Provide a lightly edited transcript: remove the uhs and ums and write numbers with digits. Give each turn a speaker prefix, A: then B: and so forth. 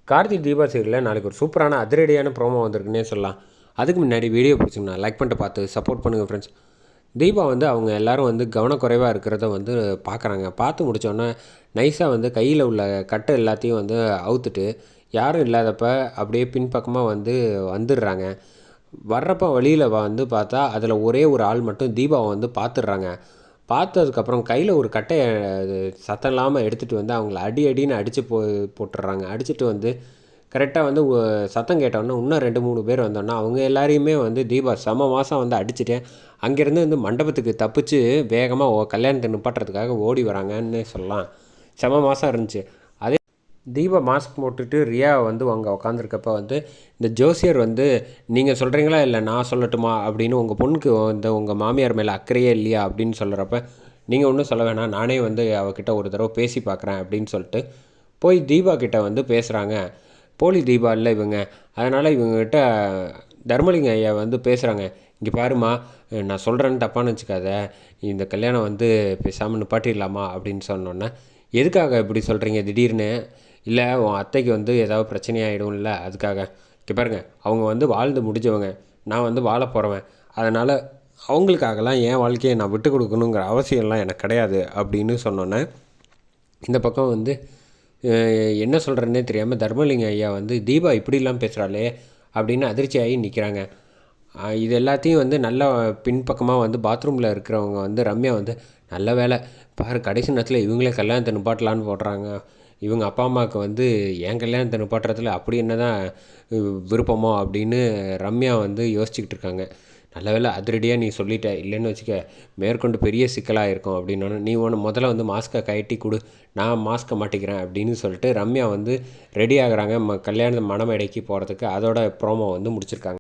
A: கார்த்தி தீபா சீரியலில் நாளைக்கு ஒரு சூப்பரான அதிரடியான ப்ரோமோ வந்திருக்குன்னே சொல்லலாம். அதுக்கு முன்னாடி வீடியோ பிடிச்சிங்கன்னா லைக் பண்ணிட்டு பார்த்து சப்போர்ட் பண்ணுங்கள் ஃப்ரெண்ட்ஸ். தீபா அவங்க எல்லோரும் கவனக்குறைவாக இருக்கிறத பார்க்குறாங்க. பார்த்து முடித்தோடனே நைஸாக கையில் உள்ள கட்டை எல்லாத்தையும் அவுத்துட்டு யாரும் இல்லாதப்ப அப்படியே பின்பக்கமாக வந்துடுறாங்க. வர்றப்போ வழியில் பார்த்தா அதில் ஒரே ஒரு ஆள் மட்டும் தீபாவை பார்த்துடுறாங்க. பார்த்ததுக்கப்புறம் கையில் ஒரு கட்டையை சத்தம் இல்லாமல் எடுத்துகிட்டு அவங்கள அடின்னு அடித்து போட்டுடுறாங்க. அடிச்சுட்டு கரெக்டாக சத்தம் கேட்டோன்னே இன்னும் 2-3 பேர் வந்தோன்னா அவங்க எல்லாரையுமே தீபா செம மாதம் அடிச்சுட்டு அங்கேருந்து மண்டபத்துக்கு தப்பிச்சு வேகமாக கல்யாணத்தை நிப்பாட்டுறதுக்காக ஓடி வராங்கன்னு சொல்லலாம். செம மாதம் இருந்துச்சு. அதே தீபா மாஸ்க் போட்டுட்டு ரியா அங்கே உட்காந்துருக்கப்ப இந்த ஜோசியர் நீங்கள் சொல்கிறீங்களா இல்லை நான் சொல்லட்டுமா அப்படின்னு உங்கள் பொண்ணுக்கு உங்கள் மாமியார் மேலே அக்கறையே இல்லையா அப்படின்னு சொல்கிறப்ப நீங்கள் ஒன்றும் சொல்ல வேணாம், நானே அவகிட்ட ஒரு தடவை பேசி பார்க்குறேன் அப்படின்னு சொல்லிட்டு போய் தீபா கிட்ட பேசுகிறாங்க. போலி தீபா இல்லை இவங்க, அதனால் இவங்ககிட்ட தர்மலிங்க ஐயா பேசுகிறாங்க. இங்கே பாருமா, நான் சொல்கிறேன்னு தப்பான்னு வச்சுக்காத, இந்த கல்யாணம் பேசாமல் நிப்பாட்டிடலாமா அப்படின்னு சொன்னோன்னே எதுக்காக இப்படி சொல்கிறீங்க திடீர்னு, இல்லை உன் அத்தைக்கு ஏதாவது பிரச்சனையாகிடும்ல அதுக்காக. இங்கே பாருங்கள், அவங்க வாழ்ந்து முடிஞ்சவங்க, நான் வாழ போகிறவன், அதனால் அவங்களுக்காகலாம் என் வாழ்க்கையை நான் விட்டு கொடுக்கணுங்கிற அவசியம்லாம் எனக்கு கிடையாது அப்படின்னு சொன்னோன்னே இந்த பக்கம் என்ன சொல்கிறேன்னே தெரியாமல் தர்மலிங்க ஐயா தீபா இப்படிலாம் பேசுகிறாளே அப்படின்னு அதிர்ச்சியாகி நிற்கிறாங்க. இது எல்லாத்தையும் நல்லா பின்பக்கமாக பாத்ரூமில் இருக்கிறவங்க ரம்யா நல்ல வேலை பாரு, கடைசி நேரத்தில் இவங்களே கல்யாணத்தை நிப்பாட்டலான்னு போடுறாங்க, இவங்க அப்பா அம்மாவுக்கு என் கல்யாணத்தை நிப்பாட்டுறதுல அப்படி என்ன தான் விருப்பமோ அப்படின்னு ரம்யா யோசிச்சுக்கிட்டு இருக்காங்க. நல்ல வேலை அதிரடியாக நீ சொல்லிட்ட, இல்லைன்னு வச்சுக்க மேற்கொண்டு பெரிய சிக்கலாக இருக்கும் அப்படின்னோன்னு நீ முதல்ல மாஸ்க்கை கழட்டி கொடு, நான் மாஸ்க்கை மாட்டிக்கிறேன் அப்படின்னு சொல்லிட்டு ரம்யா ரெடி ஆகுறாங்க கல்யாண மணமேடைக்கு போகிறதுக்கு. அதோட ப்ரோமோ முடிச்சிருக்காங்க.